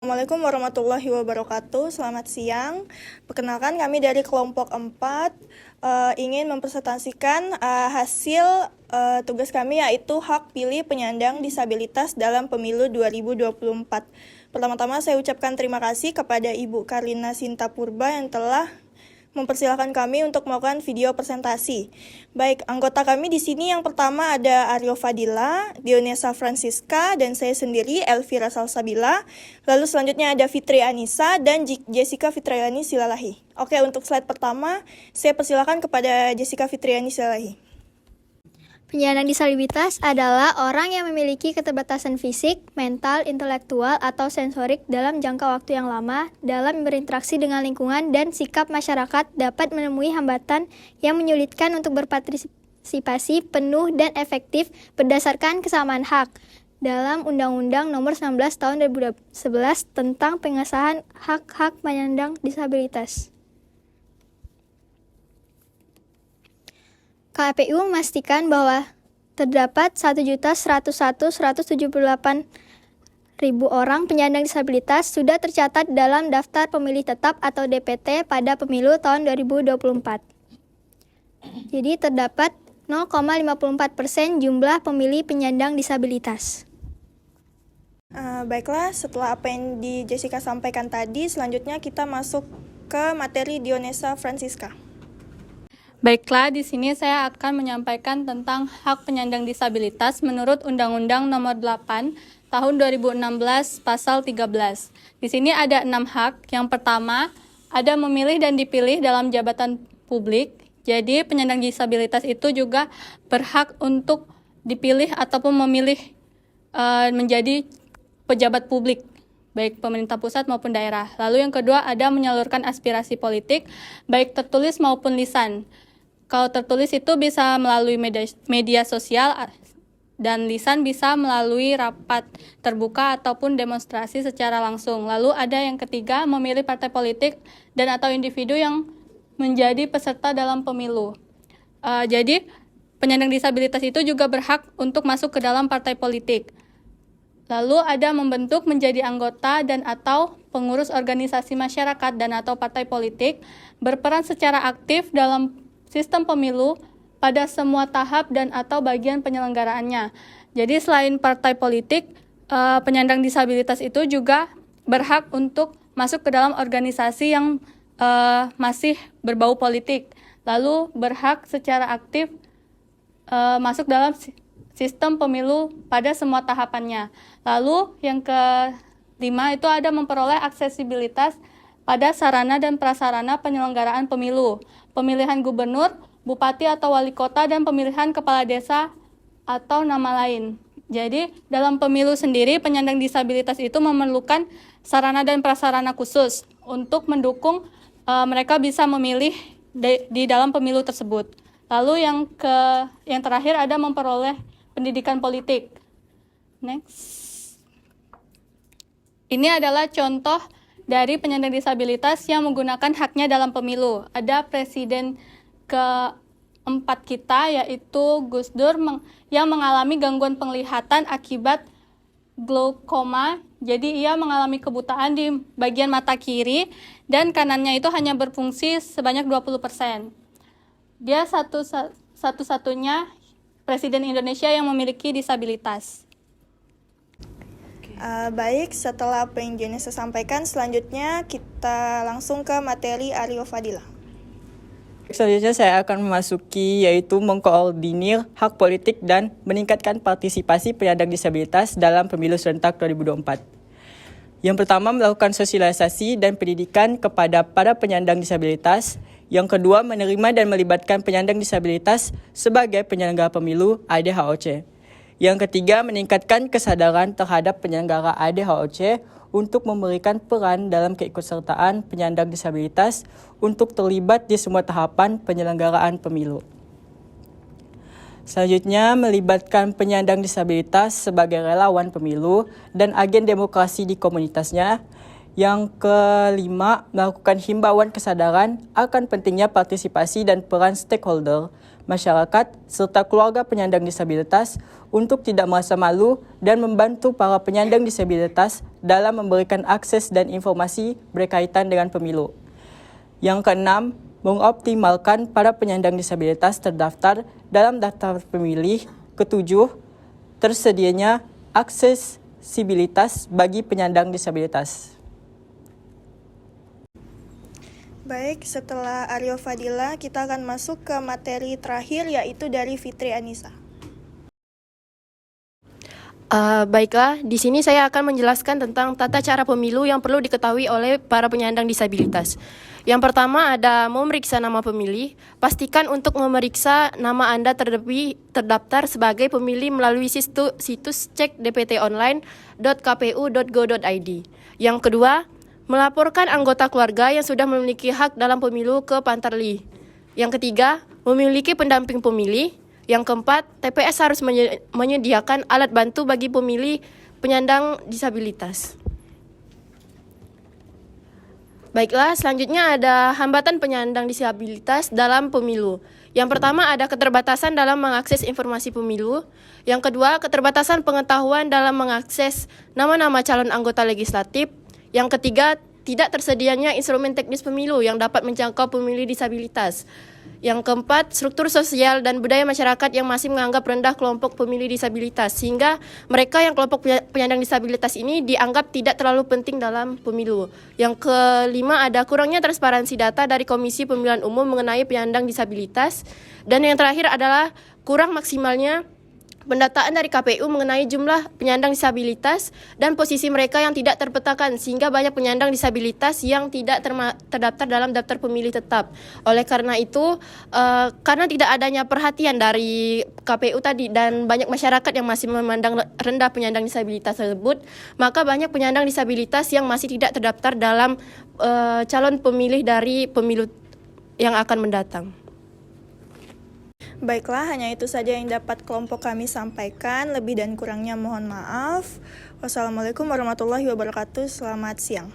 Assalamualaikum warahmatullahi wabarakatuh. Selamat siang. Perkenalkan kami dari kelompok 4 ingin mempresentasikan hasil tugas kami, yaitu hak pilih penyandang disabilitas dalam pemilu 2024. Pertama-tama saya ucapkan terima kasih kepada Ibu Karlina Sinta Purba yang telah mempersilahkan kami untuk melakukan video presentasi. Baik, anggota kami di sini yang pertama ada Aryo Fadila, Dionesa Francisca, dan saya sendiri Elvira Salsabila. Lalu selanjutnya ada Fitri Anissa dan Jessica Fitriani Silalahi. Oke, untuk slide pertama saya persilahkan kepada Jessica Fitriani Silalahi. Penyandang disabilitas adalah orang yang memiliki keterbatasan fisik, mental, intelektual, atau sensorik dalam jangka waktu yang lama dalam berinteraksi dengan lingkungan dan sikap masyarakat dapat menemui hambatan yang menyulitkan untuk berpartisipasi penuh dan efektif berdasarkan kesamaan hak dalam Undang-Undang Nomor 19 Tahun 2011 tentang pengesahan hak-hak penyandang disabilitas. KPU memastikan bahwa terdapat 1.101.178.000 orang penyandang disabilitas sudah tercatat dalam daftar pemilih tetap atau DPT pada pemilu tahun 2024. Jadi terdapat 0,54% jumlah pemilih penyandang disabilitas. Baiklah, setelah apa yang di Jessica sampaikan tadi, selanjutnya kita masuk ke materi Dionesa Francisca. Baiklah, di sini saya akan menyampaikan tentang hak penyandang disabilitas menurut Undang-Undang Nomor 8 Tahun 2016 Pasal 13. Di sini ada 6 hak. Yang pertama, ada memilih dan dipilih dalam jabatan publik. Jadi, penyandang disabilitas itu juga berhak untuk dipilih ataupun memilih menjadi pejabat publik, baik pemerintah pusat maupun daerah. Lalu yang kedua, ada menyalurkan aspirasi politik, baik tertulis maupun lisan. Kalau tertulis itu bisa melalui media sosial dan lisan bisa melalui rapat terbuka ataupun demonstrasi secara langsung. Lalu ada yang ketiga, memilih partai politik dan atau individu yang menjadi peserta dalam pemilu. Jadi penyandang disabilitas itu juga berhak untuk masuk ke dalam partai politik. Lalu ada membentuk menjadi anggota dan atau pengurus organisasi masyarakat dan atau partai politik, berperan secara aktif dalam sistem pemilu pada semua tahap dan atau bagian penyelenggaraannya. Jadi selain partai politik, penyandang disabilitas itu juga berhak untuk masuk ke dalam organisasi yang masih berbau politik. Lalu berhak secara aktif masuk dalam sistem pemilu pada semua tahapannya. Lalu yang kelima itu ada memperoleh aksesibilitas pada sarana dan prasarana penyelenggaraan pemilu, pemilihan gubernur, bupati atau wali kota, dan pemilihan kepala desa atau nama lain. Jadi, dalam pemilu sendiri, penyandang disabilitas itu memerlukan sarana dan prasarana khusus untuk mendukung mereka bisa memilih di dalam pemilu tersebut. Lalu yang terakhir ada memperoleh pendidikan politik. Next. Ini adalah contoh dari penyandang disabilitas yang menggunakan haknya dalam pemilu. Ada presiden keempat kita, yaitu Gus Dur, yang mengalami gangguan penglihatan akibat glaukoma. Jadi ia mengalami kebutaan di bagian mata kiri dan kanannya itu hanya berfungsi sebanyak 20%. Dia satu-satunya presiden Indonesia yang memiliki disabilitas. Baik, setelah apa yang Dionesa sampaikan, selanjutnya kita langsung ke materi Aryo Fadila. Selanjutnya saya akan memasuki yaitu mengkoordinir hak politik dan meningkatkan partisipasi penyandang disabilitas dalam pemilu serentak 2024. Yang pertama, melakukan sosialisasi dan pendidikan kepada para penyandang disabilitas. Yang kedua, menerima dan melibatkan penyandang disabilitas sebagai penyelenggara pemilu ADHOC. Yang ketiga, meningkatkan kesadaran terhadap penyelenggara ADHOC untuk memberikan peran dalam keikutsertaan penyandang disabilitas untuk terlibat di semua tahapan penyelenggaraan pemilu. Selanjutnya, melibatkan penyandang disabilitas sebagai relawan pemilu dan agen demokrasi di komunitasnya. Yang kelima, melakukan himbauan kesadaran akan pentingnya partisipasi dan peran stakeholder masyarakat, serta keluarga penyandang disabilitas untuk tidak merasa malu dan membantu para penyandang disabilitas dalam memberikan akses dan informasi berkaitan dengan pemilu. Yang keenam, mengoptimalkan para penyandang disabilitas terdaftar dalam daftar pemilih. Ketujuh, tersedianya aksesibilitas bagi penyandang disabilitas. Baik, setelah Aryo Fadila, kita akan masuk ke materi terakhir, yaitu dari Fitri Anissa. Baiklah, di sini saya akan menjelaskan tentang tata cara pemilu yang perlu diketahui oleh para penyandang disabilitas. Yang pertama ada memeriksa nama pemilih. Pastikan untuk memeriksa nama Anda terdaftar sebagai pemilih melalui situs cek dptonline.kpu.go.id. Yang kedua, melaporkan anggota keluarga yang sudah memiliki hak dalam pemilu ke Pantarlih. Yang ketiga, memiliki pendamping pemilih. Yang keempat, TPS harus menyediakan alat bantu bagi pemilih penyandang disabilitas. Baiklah, selanjutnya ada hambatan penyandang disabilitas dalam pemilu. Yang pertama ada keterbatasan dalam mengakses informasi pemilu. Yang kedua, keterbatasan pengetahuan dalam mengakses nama-nama calon anggota legislatif. Yang ketiga, tidak tersedianya instrumen teknis pemilu yang dapat menjangkau pemilih disabilitas. Yang keempat, struktur sosial dan budaya masyarakat yang masih menganggap rendah kelompok pemilih disabilitas, sehingga mereka yang kelompok penyandang disabilitas ini dianggap tidak terlalu penting dalam pemilu. Yang kelima, ada kurangnya transparansi data dari Komisi Pemilihan Umum mengenai penyandang disabilitas. Dan yang terakhir adalah kurang maksimalnya pendataan dari KPU mengenai jumlah penyandang disabilitas dan posisi mereka yang tidak terpetakan, sehingga banyak penyandang disabilitas yang tidak terdaftar dalam daftar pemilih tetap. Oleh karena itu, karena tidak adanya perhatian dari KPU tadi dan banyak masyarakat yang masih memandang rendah penyandang disabilitas tersebut, maka banyak penyandang disabilitas yang masih tidak terdaftar dalam calon pemilih dari pemilu yang akan mendatang. Baiklah, hanya itu saja yang dapat kelompok kami sampaikan. Lebih dan kurangnya mohon maaf. Wassalamualaikum warahmatullahi wabarakatuh. Selamat siang.